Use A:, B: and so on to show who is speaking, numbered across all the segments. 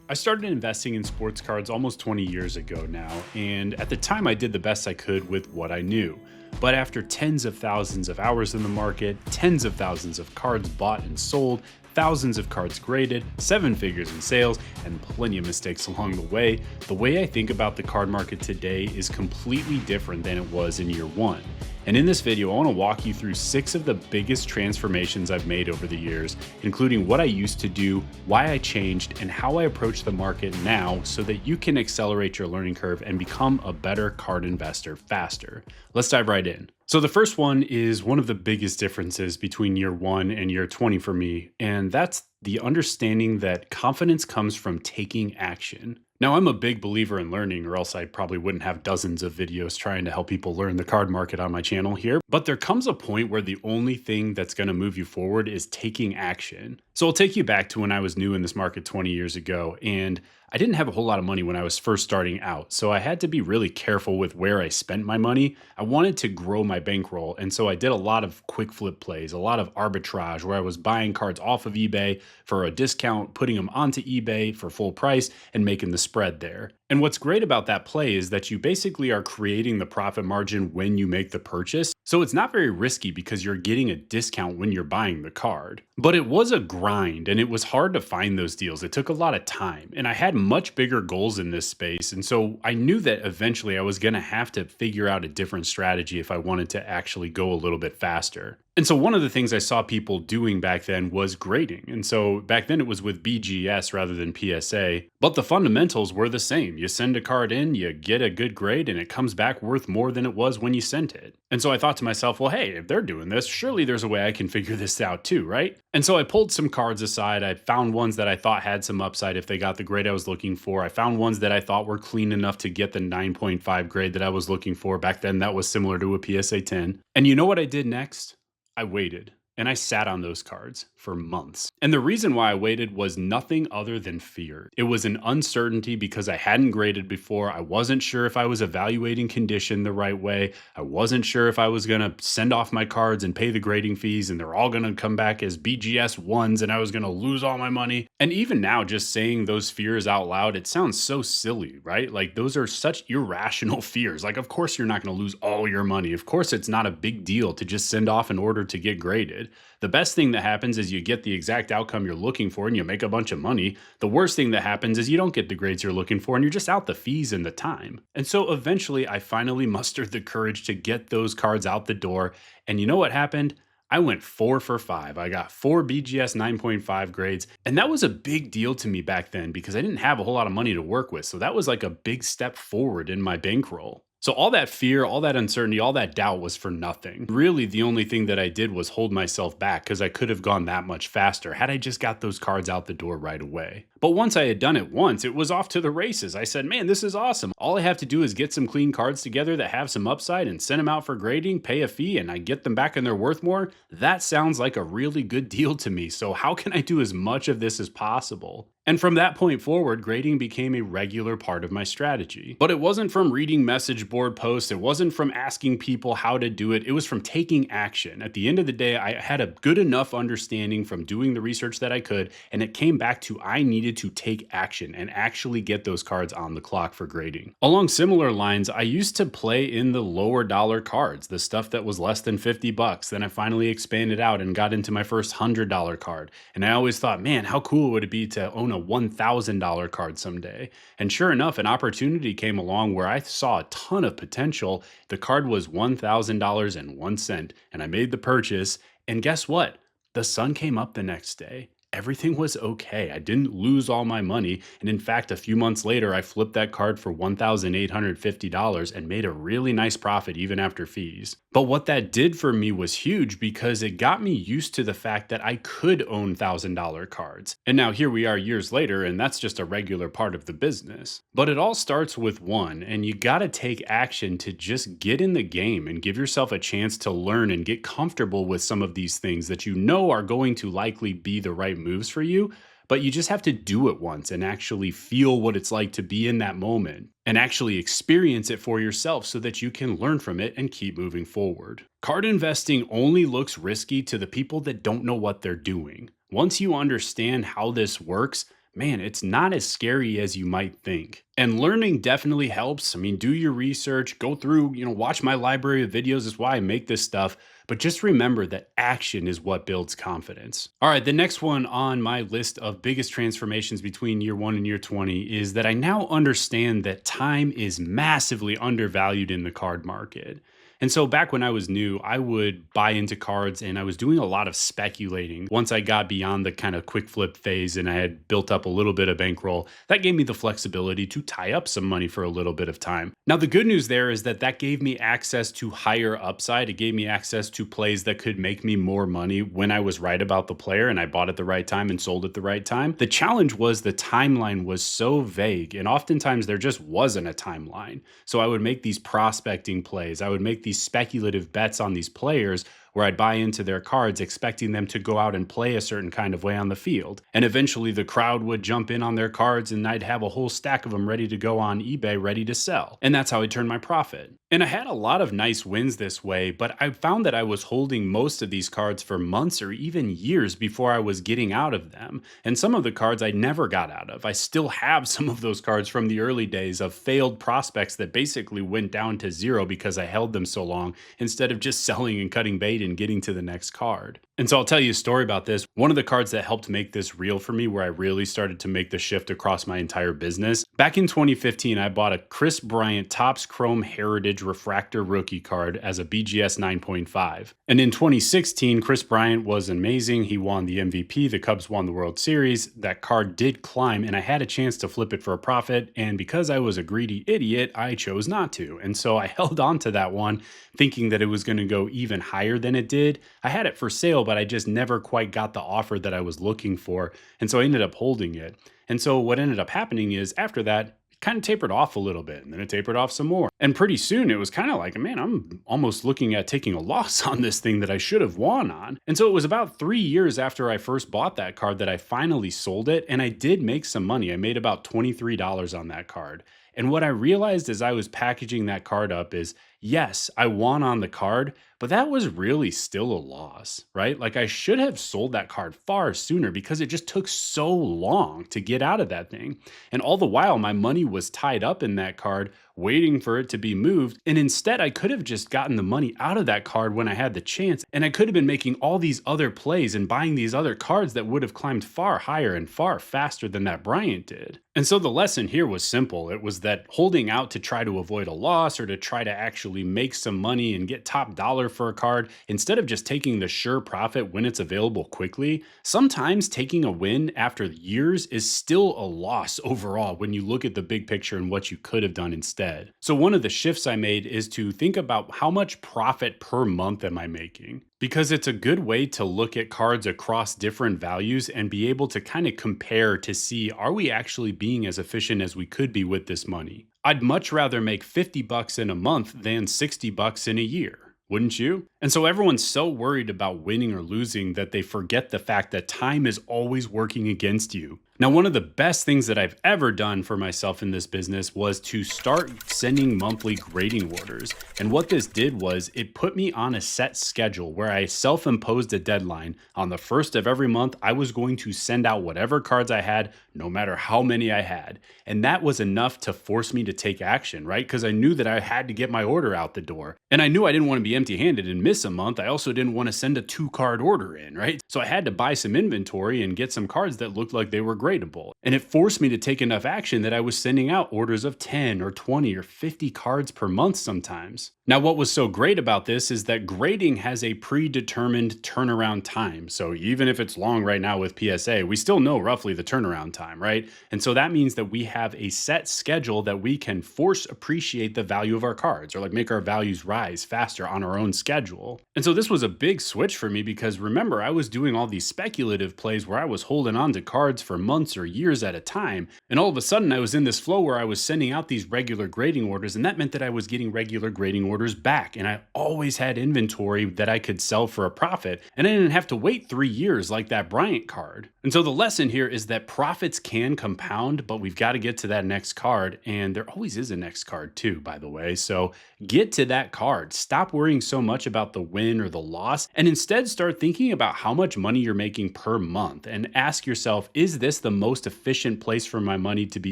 A: I started investing in sports cards almost 20 years ago now, and at the time I did the best I could with what I knew. But after tens of thousands of hours in the market, tens of thousands of cards bought and sold, thousands of cards graded, seven figures in sales, and plenty of mistakes along the way I think about the card market today is completely different than it was in year one. And in this video, I want to walk you through 6 of the biggest transformations I've made over the years, including what I used to do, why I changed, and how I approach the market now so that you can accelerate your learning curve and become a better card investor faster. Let's dive right in. So the first one is one of the biggest differences between year 1 and year 20 for me, and that's the understanding that confidence comes from taking action. Now, I'm a big believer in learning, or else I probably wouldn't have dozens of videos trying to help people learn the card market on my channel here. But there comes a point where the only thing that's going to move you forward is taking action. So I'll take you back to when I was new in this market 20 years ago, and I didn't have a whole lot of money when I was first starting out, so I had to be really careful with where I spent my money. I wanted to grow my bankroll, and so I did a lot of quick flip plays, a lot of arbitrage where I was buying cards off of eBay for a discount, putting them onto eBay for full price, and making the spread there. And what's great about that play is that you basically are creating the profit margin when you make the purchase. So it's not very risky because you're getting a discount when you're buying the card. But it was a grind and it was hard to find those deals. It took a lot of time and I had much bigger goals in this space. And so I knew that eventually I was going to have to figure out a different strategy if I wanted to actually go a little bit faster. And so one of the things I saw people doing back then was grading. And so back then it was with BGS rather than PSA, but the fundamentals were the same. You send a card in, you get a good grade, and it comes back worth more than it was when you sent it. And so I thought to myself, well, hey, if they're doing this, surely there's a way I can figure this out too, right? And so I pulled some cards aside. I found ones that I thought had some upside if they got the grade I was looking for. I found ones that I thought were clean enough to get the 9.5 grade that I was looking for. Back then, that was similar to a PSA 10. And you know what I did next? I waited and I sat on those cards for months. And the reason why I waited was nothing other than fear. It was an uncertainty because I hadn't graded before. I wasn't sure if I was evaluating condition the right way. I wasn't sure if I was going to send off my cards and pay the grading fees and they're all going to come back as BGS ones and I was going to lose all my money. And even now, just saying those fears out loud, it sounds so silly, right? Like those are such irrational fears. Like, of course, you're not going to lose all your money. Of course, it's not a big deal to just send off an order to get graded. The best thing that happens is you get the exact outcome you're looking for and you make a bunch of money. The worst thing that happens is you don't get the grades you're looking for and you're just out the fees and the time. And so eventually I finally mustered the courage to get those cards out the door. And you know what happened? I went 4 for 5. I got 4 BGS 9.5 grades. And that was a big deal to me back then because I didn't have a whole lot of money to work with. So that was like a big step forward in my bankroll. So all that fear, all that uncertainty, all that doubt was for nothing. Really, the only thing that I did was hold myself back because I could have gone that much faster had I just got those cards out the door right away. But once I had done it once, it was off to the races. I said, man, this is awesome. All I have to do is get some clean cards together that have some upside and send them out for grading, pay a fee, and I get them back and they're worth more. That sounds like a really good deal to me. So how can I do as much of this as possible? And from that point forward, grading became a regular part of my strategy. But it wasn't from reading message board posts. It wasn't from asking people how to do it. It was from taking action. At the end of the day, I had a good enough understanding from doing the research that I could, and it came back to I needed to take action and actually get those cards on the clock for grading. Along similar lines, I used to play in the lower dollar cards, the stuff that was less than 50 bucks. Then I finally expanded out and got into my first $100 card. And I always thought, man, how cool would it be to own a $1,000 card someday? And sure enough, an opportunity came along where I saw a ton of potential. The card was $1,000.01, and I made the purchase. And guess what? The sun came up the next day. Everything was okay. I didn't lose all my money. And in fact, a few months later, I flipped that card for $1,850 and made a really nice profit even after fees. But what that did for me was huge because it got me used to the fact that I could own $1,000 cards. And now here we are years later, and that's just a regular part of the business. But it all starts with one, and you gotta take action to just get in the game and give yourself a chance to learn and get comfortable with some of these things that you know are going to likely be the right moves for you, but you just have to do it once and actually feel what it's like to be in that moment and actually experience it for yourself so that you can learn from it and keep moving forward. Card investing only looks risky to the people that don't know what they're doing. Once you understand how this works, man, it's not as scary as you might think. And learning definitely helps. I mean, do your research, go through, watch my library of videos is why I make this stuff. But just remember that action is what builds confidence. All right, the next one on my list of biggest transformations between year 1 and year 20 is that I now understand that time is massively undervalued in the card market. And so back when I was new, I would buy into cards and I was doing a lot of speculating. Once I got beyond the kind of quick flip phase and I had built up a little bit of bankroll, that gave me the flexibility to tie up some money for a little bit of time. Now, the good news there is that that gave me access to higher upside. It gave me access to plays that could make me more money when I was right about the player and I bought at the right time and sold at the right time. The challenge was the timeline was so vague, and oftentimes there just wasn't a timeline. So I would make these prospecting plays. I would make these speculative bets on these players where I'd buy into their cards expecting them to go out and play a certain kind of way on the field. And eventually the crowd would jump in on their cards and I'd have a whole stack of them ready to go on eBay, ready to sell. And that's how I turned my profit. And I had a lot of nice wins this way, but I found that I was holding most of these cards for months or even years before I was getting out of them. And some of the cards I never got out of. I still have some of those cards from the early days of failed prospects that basically went down to zero because I held them so long instead of just selling and cutting bait and getting to the next card. And so I'll tell you a story about this. One of the cards that helped make this real for me, where I really started to make the shift across my entire business. Back in 2015, I bought a Kris Bryant Topps Chrome Heritage Refractor rookie card as a BGS 9.5. And in 2016, Kris Bryant was amazing. He won the MVP. The Cubs won the World Series. That card did climb, and I had a chance to flip it for a profit. And because I was a greedy idiot, I chose not to. And so I held on to that one, thinking that it was going to go even higher than it did. I had it for sale, but I just never quite got the offer that I was looking for. And so I ended up holding it. And so what ended up happening is after that, it kind of tapered off a little bit, and then it tapered off some more. And pretty soon it was kind of like, man, I'm almost looking at taking a loss on this thing that I should have won on. And so it was about 3 years after I first bought that card that I finally sold it. And I did make some money. I made about $23 on that card. And what I realized as I was packaging that card up is, yes, I won on the card, but that was really still a loss, right? Like I should have sold that card far sooner because it just took so long to get out of that thing. And all the while, my money was tied up in that card, waiting for it to be moved. And instead, I could have just gotten the money out of that card when I had the chance. And I could have been making all these other plays and buying these other cards that would have climbed far higher and far faster than that Bryant did. And so the lesson here was simple. It was that holding out to try to avoid a loss or to try to actually make some money and get top dollar for a card, instead of just taking the sure profit when it's available quickly, sometimes taking a win after years is still a loss overall when you look at the big picture and what you could have done instead. So one of the shifts I made is to think about how much profit per month am I making? Because it's a good way to look at cards across different values and be able to kind of compare to see, are we actually being as efficient as we could be with this money? I'd much rather make 50 bucks in a month than 60 bucks in a year. Wouldn't you? And so everyone's so worried about winning or losing that they forget the fact that time is always working against you. Now, one of the best things that I've ever done for myself in this business was to start sending monthly grading orders. And what this did was it put me on a set schedule where I self-imposed a deadline. On the first of every month, I was going to send out whatever cards I had, no matter how many I had. And that was enough to force me to take action, right? Because I knew that I had to get my order out the door. And I knew I didn't want to be empty-handed and miss a month. I also didn't want to send a 2-card order in, right? So I had to buy some inventory and get some cards that looked like they were gradable. And it forced me to take enough action that I was sending out orders of 10 or 20 or 50 cards per month sometimes. Now, what was so great about this is that grading has a predetermined turnaround time. So even if it's long right now with PSA, we still know roughly the turnaround time, right? And so that means that we have a set schedule that we can force appreciate the value of our cards, or like make our values rise faster on our own schedule. And so this was a big switch for me because remember, I was doing all these speculative plays where I was holding on to cards for months or years at a time. And all of a sudden I was in this flow where I was sending out these regular grading orders, and that meant that I was getting regular grading orders back. And I always had inventory that I could sell for a profit. And I didn't have to wait 3 years like that Bryant card. And so the lesson here is that profits can compound, but we've got to get to that next card. And there always is a next card too, by the way. So get to that card. Stop worrying worrying so much about the win or the loss, and instead start thinking about how much money you're making per month and ask yourself, is this the most efficient place for my money to be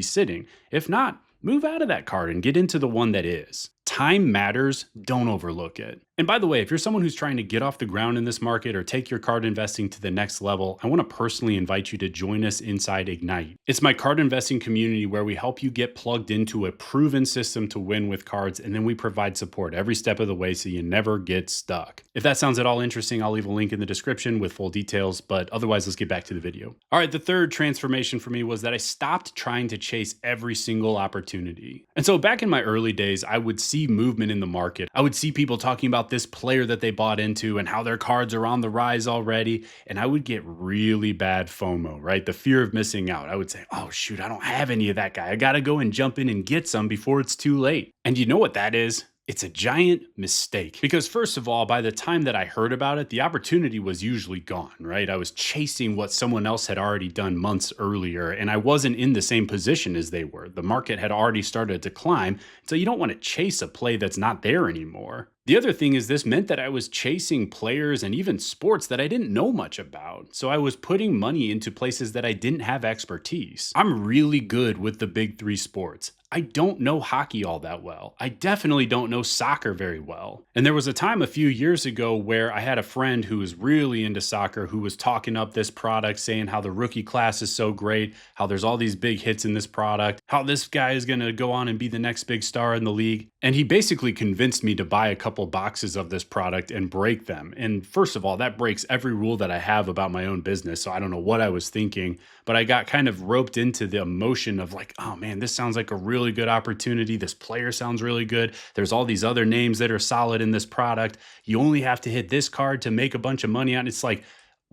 A: sitting? If not, move out of that card and get into the one that is. Time matters, don't overlook it. And by the way, if you're someone who's trying to get off the ground in this market or take your card investing to the next level, I want to personally invite you to join us inside Ignite. It's my card investing community where we help you get plugged into a proven system to win with cards, and then we provide support every step of the way so you never get stuck. If that sounds at all interesting, I'll leave a link in the description with full details, but otherwise, let's get back to the video. All right, the third transformation for me was that I stopped trying to chase every single opportunity. And so back in my early days, I would see movement in the market. I would see people talking about this player that they bought into and how their cards are on the rise already. And I would get really bad FOMO, right? The fear of missing out. I would say, oh shoot, I don't have any of that guy. I got to go and jump in and get some before it's too late. And you know what that is? It's a giant mistake because first of all, by the time that I heard about it, the opportunity was usually gone, right? I was chasing what someone else had already done months earlier, and I wasn't in the same position as they were. The market had already started to climb, so you don't want to chase a play that's not there anymore. The other thing is this meant that I was chasing players and even sports that I didn't know much about. So I was putting money into places that I didn't have expertise. I'm really good with the big three sports. I don't know hockey all that well. I definitely don't know soccer very well. And there was a time a few years ago where I had a friend who was really into soccer who was talking up this product, saying how the rookie class is so great, how there's all these big hits in this product, how this guy is going to go on and be the next big star in the league. And he basically convinced me to buy a couple boxes of this product and break them. And first of all, that breaks every rule that I have about my own business. So I don't know what I was thinking, but I got kind of roped into the emotion of like, oh man, this sounds like a really good opportunity. This player sounds really good. There's all these other names that are solid in this product. You only have to hit this card to make a bunch of money on it. It's like,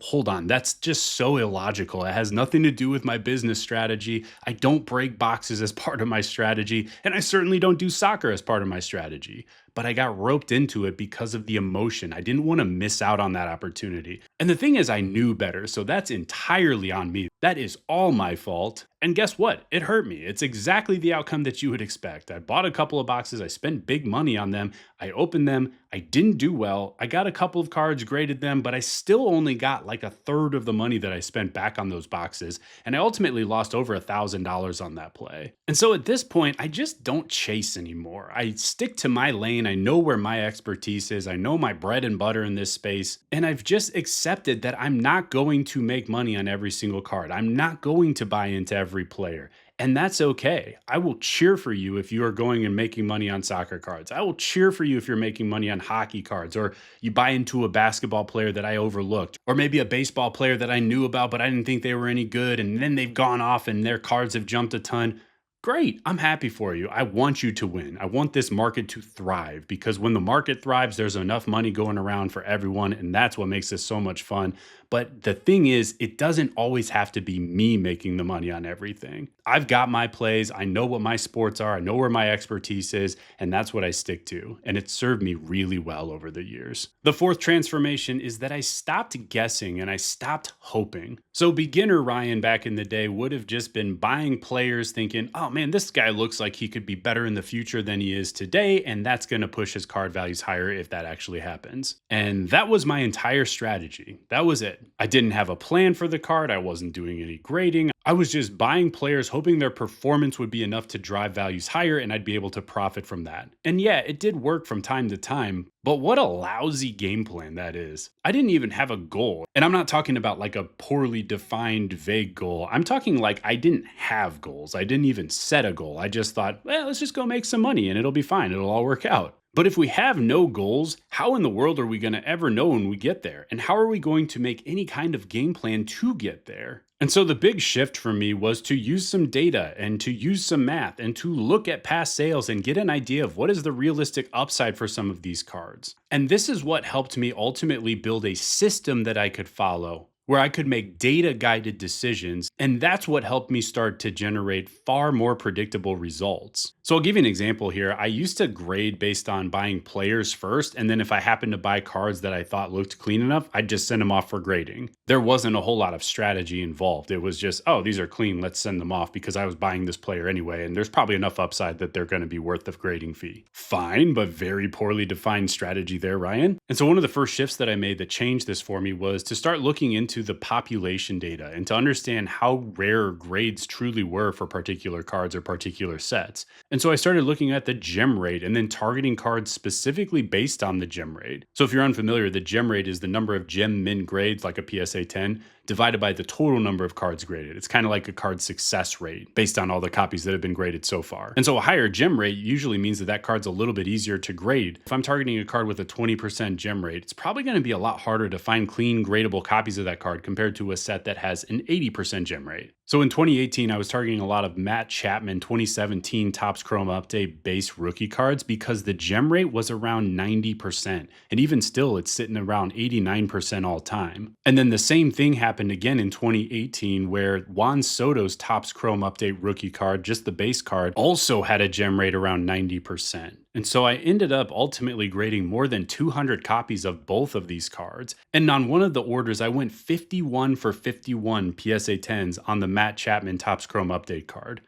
A: hold on, that's just so illogical. It has nothing to do with my business strategy. I don't break boxes as part of my strategy, and I certainly don't do soccer as part of my strategy. But I got roped into it because of the emotion. I didn't want to miss out on that opportunity. And the thing is, I knew better, so that's entirely on me. That is all my fault. And guess what? It hurt me. It's exactly the outcome that you would expect. I bought a couple of boxes. I spent big money on them. I opened them. I didn't do well. I got a couple of cards, graded them, but I still only got like a third of the money that I spent back on those boxes. And I ultimately lost over $1,000 on that play. And so at this point, I just don't chase anymore. I stick to my lane. I know where my expertise is. I know my bread and butter in this space. And I've just accepted that I'm not going to make money on every single card. I'm not going to buy into every player. And that's okay. I will cheer for you if you are going and making money on soccer cards. I will cheer for you if you're making money on hockey cards, or you buy into a basketball player that I overlooked, or maybe a baseball player that I knew about, but I didn't think they were any good. And then they've gone off and their cards have jumped a ton. Great, I'm happy for you. I want you to win. I want this market to thrive because when the market thrives, there's enough money going around for everyone, and that's what makes this so much fun. But the thing is, it doesn't always have to be me making the money on everything. I've got my plays. I know what my sports are. I know where my expertise is, and that's what I stick to. And it's served me really well over the years. The fourth transformation is that I stopped guessing and I stopped hoping. So beginner Ryan back in the day would have just been buying players thinking, oh man, this guy looks like he could be better in the future than he is today, and that's going to push his card values higher if that actually happens. And that was my entire strategy. That was it. I didn't have a plan for the card. I wasn't doing any grading. I was just buying players, hoping their performance would be enough to drive values higher and I'd be able to profit from that. And yeah, it did work from time to time, but what a lousy game plan that is. I didn't even have a goal. And I'm not talking about like a poorly defined, vague goal. I'm talking like I didn't have goals. I didn't even set a goal. I just thought, well, let's just go make some money and it'll be fine. It'll all work out. But if we have no goals, how in the world are we going to ever know when we get there? And how are we going to make any kind of game plan to get there? And so the big shift for me was to use some data and to use some math and to look at past sales and get an idea of what is the realistic upside for some of these cards. And this is what helped me ultimately build a system that I could follow where I could make data guided decisions. And that's what helped me start to generate far more predictable results. So I'll give you an example here. I used to grade based on buying players first. And then if I happened to buy cards that I thought looked clean enough, I'd just send them off for grading. There wasn't a whole lot of strategy involved. It was just, oh, these are clean, let's send them off because I was buying this player anyway. And there's probably enough upside that they're going to be worth the grading fee. Fine, but very poorly defined strategy there, Ryan. And so one of the first shifts that I made that changed this for me was to start looking into the population data and to understand how rare grades truly were for particular cards or particular sets. And so I started looking at the gem rate and then targeting cards specifically based on the gem rate. So if you're unfamiliar, the gem rate is the number of gem min grades, like a PSA 10, divided by the total number of cards graded. It's kind of like a card success rate based on all the copies that have been graded so far. And so a higher gem rate usually means that that card's a little bit easier to grade. If I'm targeting a card with a 20% gem rate, it's probably going to be a lot harder to find clean gradable copies of that card compared to a set that has an 80% gem rate. So in 2018, I was targeting a lot of Matt Chapman 2017 Topps Chrome Update base rookie cards because the gem rate was around 90%. And even still, it's sitting around 89% all time. And then the same thing happened again in 2018 where Juan Soto's Topps Chrome Update rookie card, just the base card, also had a gem rate around 90%. And so I ended up ultimately grading more than 200 copies of both of these cards. And on one of the orders, I went 51 for 51 PSA 10s on the Matt Chapman Topps Chrome Update card.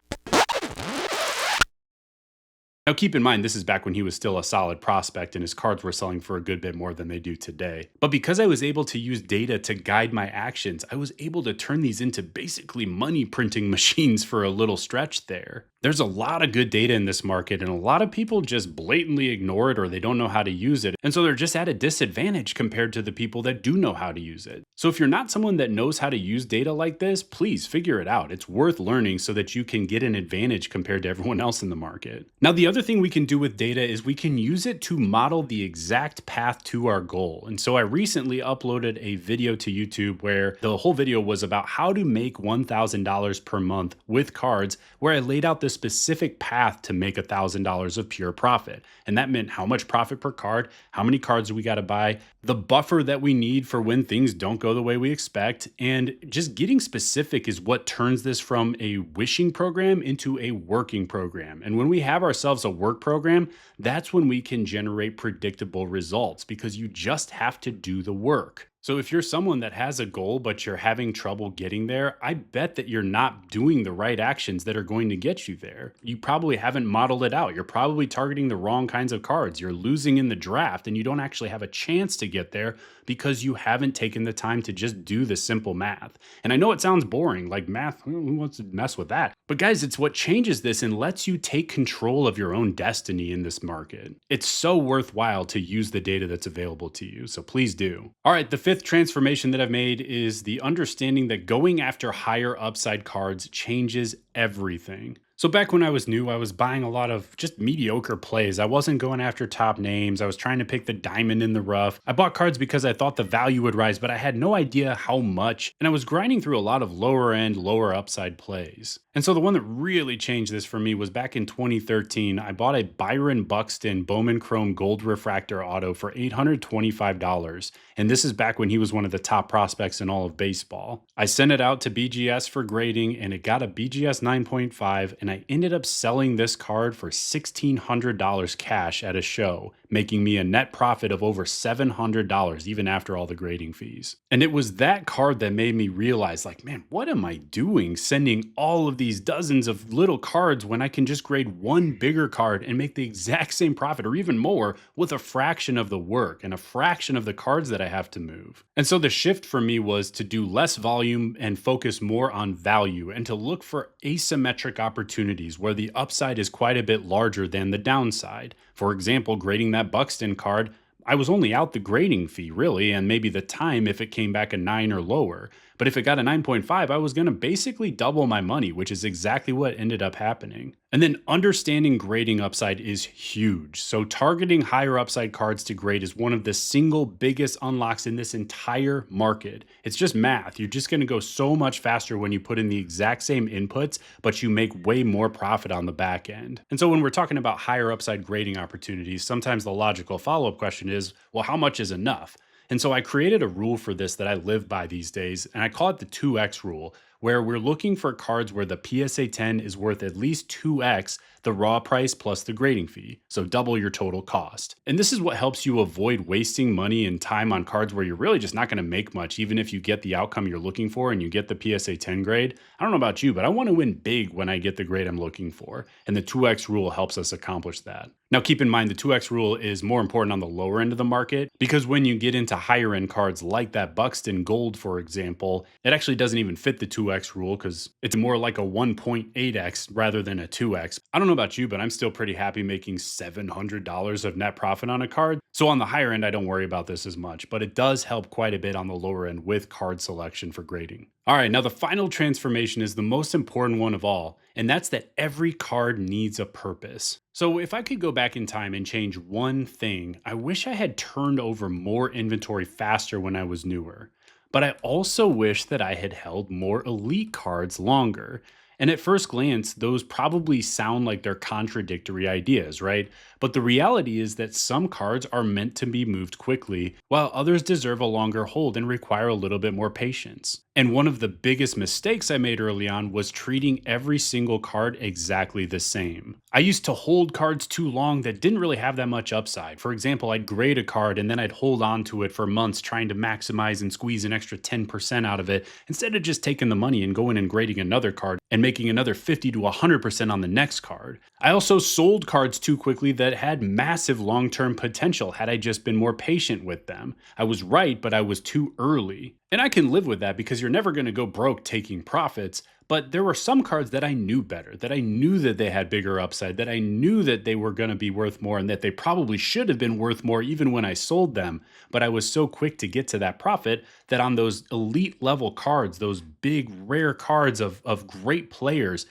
A: Now, keep in mind, this is back when he was still a solid prospect and his cards were selling for a good bit more than they do today. But because I was able to use data to guide my actions, I was able to turn these into basically money printing machines for a little stretch there. There's a lot of good data in this market, and a lot of people just blatantly ignore it or they don't know how to use it. And so they're just at a disadvantage compared to the people that do know how to use it. So if you're not someone that knows how to use data like this, please figure it out. It's worth learning so that you can get an advantage compared to everyone else in the market. Now, the other thing we can do with data is we can use it to model the exact path to our goal. And so I recently uploaded a video to YouTube where the whole video was about how to make $1,000 per month with cards, where I laid out the specific path to make $1,000 of pure profit. And that meant how much profit per card, how many cards we got to buy, the buffer that we need for when things don't go the way we expect. And just getting specific is what turns this from a wishing program into a working program. And when we have ourselves a work program, that's when we can generate predictable results because you just have to do the work. So if you're someone that has a goal, but you're having trouble getting there, I bet that you're not doing the right actions that are going to get you there. You probably haven't modeled it out. You're probably targeting the wrong kinds of cards. You're losing in the draft and you don't actually have a chance to get there because you haven't taken the time to just do the simple math. And I know it sounds boring, like math, who wants to mess with that? But guys, it's what changes this and lets you take control of your own destiny in this market. It's so worthwhile to use the data that's available to you, so please do. All right, the fifth transformation that I've made is the understanding that going after higher upside cards changes everything. So back when I was new, I was buying a lot of just mediocre plays. I wasn't going after top names. I was trying to pick the diamond in the rough. I bought cards because I thought the value would rise, but I had no idea how much. And I was grinding through a lot of lower end, lower upside plays. And so the one that really changed this for me was back in 2013. I bought a Byron Buxton Bowman Chrome Gold Refractor Auto for $825. And this is back when he was one of the top prospects in all of baseball. I sent it out to BGS for grading and it got a BGS 9.5, and I ended up selling this card for $1,600 cash at a show, making me a net profit of over $700 even after all the grading fees. And it was that card that made me realize, like, man, what am I doing sending all of these dozens of little cards when I can just grade one bigger card and make the exact same profit or even more with a fraction of the work and a fraction of the cards that I have to move. And so the shift for me was to do less volume and focus more on value and to look for asymmetric opportunities where the upside is quite a bit larger than the downside. For example, grading that Buxton card, I was only out the grading fee really, and maybe the time if it came back a 9 or lower. But if it got a 9.5, I was going to basically double my money, which is exactly what ended up happening. And then understanding grading upside is huge. So targeting higher upside cards to grade is one of the single biggest unlocks in this entire market. It's just math. You're just going to go so much faster when you put in the exact same inputs, but you make way more profit on the back end. And so when we're talking about higher upside grading opportunities, sometimes the logical follow-up question is, well, how much is enough? And so I created a rule for this that I live by these days, and I call it the 2x rule, where we're looking for cards where the PSA 10 is worth at least 2x the raw price plus the grading fee, so double your total cost. And this is what helps you avoid wasting money and time on cards where you're really just not going to make much, even if you get the outcome you're looking for and you get the PSA 10 grade. I don't know about you, but I want to win big when I get the grade I'm looking for, and the 2x rule helps us accomplish that. Now, keep in mind the 2x rule is more important on the lower end of the market because when you get into higher end cards like that Buxton Gold, for example, it actually doesn't even fit the 2x rule because it's more like a 1.8x rather than a 2x. I don't know about you, but I'm still pretty happy making $700 of net profit on a card. So on the higher end, I don't worry about this as much, but it does help quite a bit on the lower end with card selection for grading. All right, now the final transformation is the most important one of all, and that's that every card needs a purpose. So if I could go back in time and change one thing, I wish I had turned over more inventory faster when I was newer. But I also wish that I had held more elite cards longer. And at first glance, those probably sound like they're contradictory ideas, right? But the reality is that some cards are meant to be moved quickly, while others deserve a longer hold and require a little bit more patience. And one of the biggest mistakes I made early on was treating every single card exactly the same. I used to hold cards too long that didn't really have that much upside. For example, I'd grade a card and then I'd hold on to it for months trying to maximize and squeeze an extra 10% out of it instead of just taking the money and going and grading another card and making another 50 to 100% on the next card. I also sold cards too quickly that had massive long-term potential had I just been more patient with them. I was right, but I was too early. And I can live with that because you're never going to go broke taking profits, but there were some cards that I knew better, that I knew that they had bigger upside, that I knew that they were going to be worth more and that they probably should have been worth more even when I sold them. But I was so quick to get to that profit that on those elite level cards, those big rare cards of great players,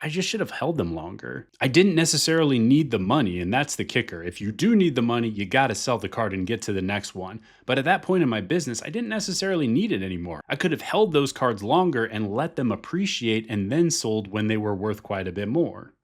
A: I just should have held them longer. I didn't necessarily need the money, and that's the kicker. If you do need the money, you got to sell the card and get to the next one. But at that point in my business, I didn't necessarily need it anymore. I could have held those cards longer and let them appreciate and then sold when they were worth quite a bit more.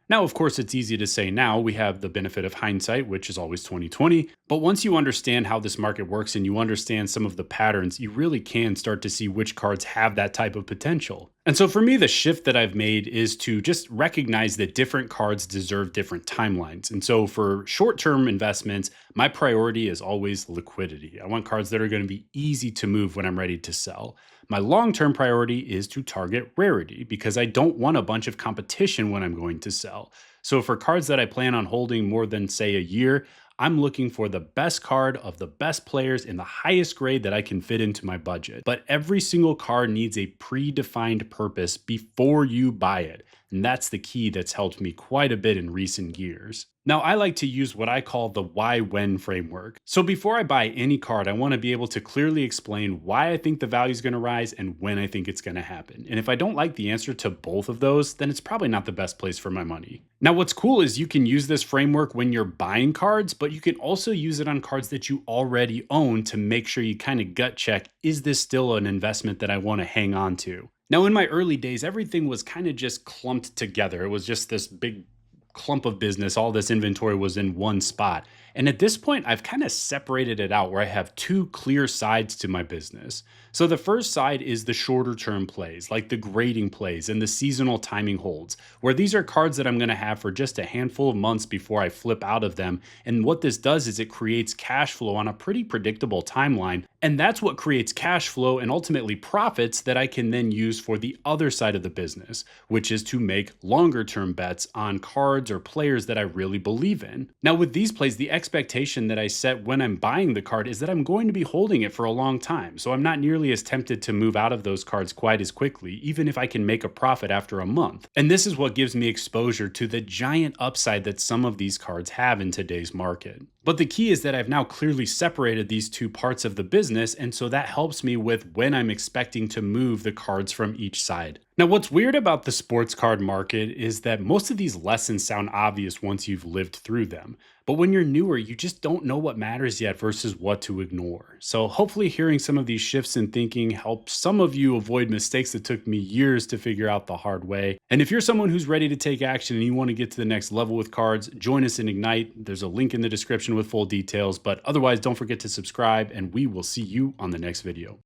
A: Now, of course, it's easy to say now. We have the benefit of hindsight, which is always 20/20. But once you understand how this market works and you understand some of the patterns, you really can start to see which cards have that type of potential. And so for me, the shift that I've made is to just recognize that different cards deserve different timelines. And so for short-term investments, my priority is always liquidity. I want cards that are going to be easy to move when I'm ready to sell. My long-term priority is to target rarity because I don't want a bunch of competition when I'm going to sell. So for cards that I plan on holding more than, say, a year, I'm looking for the best card of the best players in the highest grade that I can fit into my budget. But every single card needs a predefined purpose before you buy it. And that's the key that's helped me quite a bit in recent years. Now, I like to use what I call the why-when framework. So before I buy any card, I want to be able to clearly explain why I think the value is going to rise and when I think it's going to happen. And if I don't like the answer to both of those, then it's probably not the best place for my money. Now, what's cool is you can use this framework when you're buying cards, but you can also use it on cards that you already own to make sure you kind of gut check, is this still an investment that I want to hang on to? Now, in my early days, everything was kind of just clumped together. It was just this big clump of business. All this inventory was in one spot. And at this point, I've kind of separated it out where I have two clear sides to my business. So the first side is the shorter term plays, like the grading plays and the seasonal timing holds, where these are cards that I'm going to have for just a handful of months before I flip out of them. And what this does is it creates cash flow on a pretty predictable timeline. And that's what creates cash flow and ultimately profits that I can then use for the other side of the business, which is to make longer term bets on cards or players that I really believe in. Now, with these plays, the expectation that I set when I'm buying the card is that I'm going to be holding it for a long time. So I'm not nearly as tempted to move out of those cards quite as quickly, even if I can make a profit after a month. And this is what gives me exposure to the giant upside that some of these cards have in today's market. But the key is that I've now clearly separated these two parts of the business, and so that helps me with when I'm expecting to move the cards from each side. Now, what's weird about the sports card market is that most of these lessons sound obvious once you've lived through them. But when you're newer, you just don't know what matters yet versus what to ignore. So, hopefully, hearing some of these shifts in thinking helps some of you avoid mistakes that took me years to figure out the hard way. And if you're someone who's ready to take action and you want to get to the next level with cards, join us in Ignite. There's a link in the description with full details. But otherwise, don't forget to subscribe, and we will see you on the next video.